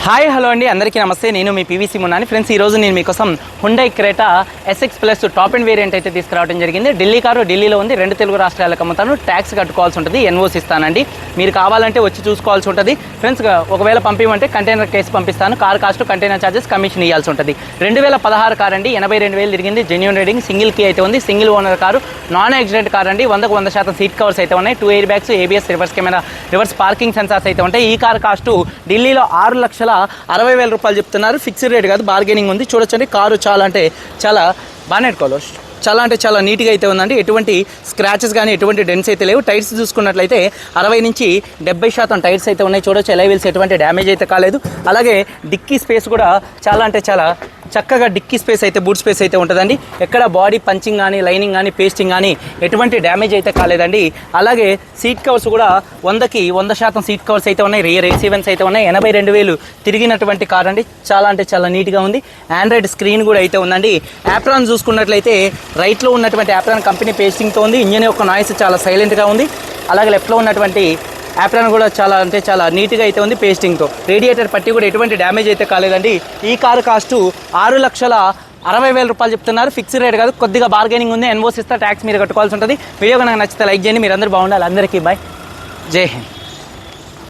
Hi hello అండి, అందరికీ నమస్తే. నేను మీ పీవీసీ మున్నాని. ఫ్రెండ్స్, ఈరోజు నేను మీకోసం Hyundai Creta SX plus top and variant అయితే తీసుకురావడం జరిగింది. ఢిల్లీ కారు ఢిల్లీలో ఉంది. 2 తెలుగు రాష్ట్రాలకు అమ్ముతాను. ట్యాక్స్ కట్టుకోవాల్సి ఉంటుంది, ఎన్ఓసి ఇస్తానండి. మీరు కావాలంటే వచ్చి చూసుకోవాల్సి ఉంటుంది. ఫ్రెండ్స్, ఒకవేళ పంపించమంటే కంటైనర్ కేసు పంపిస్తాను. Car cost, container charges, commission ఇవ్వాల్సి ఉంటుంది. 2016 కార్ అండి, 82,000 తిరిగింది. జెన్యూన్ రీడింగ్, సింగిల్ కీ అయితే ఉంది. Single owner car, non accident car అండి. 100% సీట్ కవర్స్ అయితే ఉన్నాయి. 2 air bags, ABS, reverse camera, reverse parking sensors అయితే ఉంటాయి. ఈ కార్ కాస్ట్ ఢిల్లీలో 6,60,000 రూపాయలు చెప్తున్నారు. ఫిక్స్డ్ రేట్ కాదు, బార్గెనింగ్ ఉంది. చూడొచ్చండి, కారు చాలా అంటే చాలా బాగా నెట్టుకోవాలి. చాలా అంటే చాలా నీట్గా అయితే ఉందండి. ఎటువంటి స్క్రాచెస్ కానీ ఎటువంటి డెన్స్ అయితే లేవు. టైర్స్ చూసుకున్నట్లయితే 60 నుంచి 70% టైర్స్ అయితే ఉన్నాయి. చూడొచ్చు, ఎలైవిల్స్ ఎటువంటి డ్యామేజ్ అయితే కాలేదు. అలాగే డిక్కీ స్పేస్ కూడా చాలా అంటే చాలా చక్కగా డిక్కీ స్పేస్ అయితే, బూట్ స్పేస్ అయితే ఉంటుందండి. ఎక్కడ బాడీ పంచింగ్ కానీ, లైనింగ్ కానీ, పేస్టింగ్ కానీ ఎటువంటి డ్యామేజ్ అయితే కాలేదండి. అలాగే సీట్ కవర్స్ కూడా 100% సీట్ కవర్స్ అయితే ఉన్నాయి. రియర్ ఏసీ వెంట్స్ అయితే ఉన్నాయి. 82,000 తిరిగినటువంటి కార్ అండి. చాలా అంటే చాలా నీట్గా ఉంది. ఆండ్రాయిడ్ స్క్రీన్ కూడా అయితే ఉందండి. యాప్రాన్ చూసుకున్నట్లయితే రైట్లో ఉన్నటువంటి యాప్రాన్ కంపెనీ పేస్టింగ్తో ఉంది. ఇంజన్ యొక్క నాయిస్ చాలా సైలెంట్గా ఉంది. అలాగే లెఫ్ట్లో ఉన్నటువంటి యాప్రాన్ కూడా చాలా అంటే చాలా నీట్గా అయితే ఉంది పేస్టింగ్తో. రేడియేటర్ పట్టి కూడా ఎటువంటి డ్యామేజ్ అయితే కాలేదండి. ఈ కారు కాస్ట్ 6,60,000 రూపాయలు చెప్తున్నారు. ఫిక్స్డ్ రేట్ కాదు, కొద్దిగా బార్గెనింగ్ ఉంది. ఎన్ఓసి ఇస్తే ట్యాక్స్ మీరు కట్టుకోవాల్సి ఉంటుంది. వీడియో నాకు నచ్చితే లైక్ చేయండి. మీరు అందరూ బాగుండాలి. అందరికీ బాయ్, జై హింద్.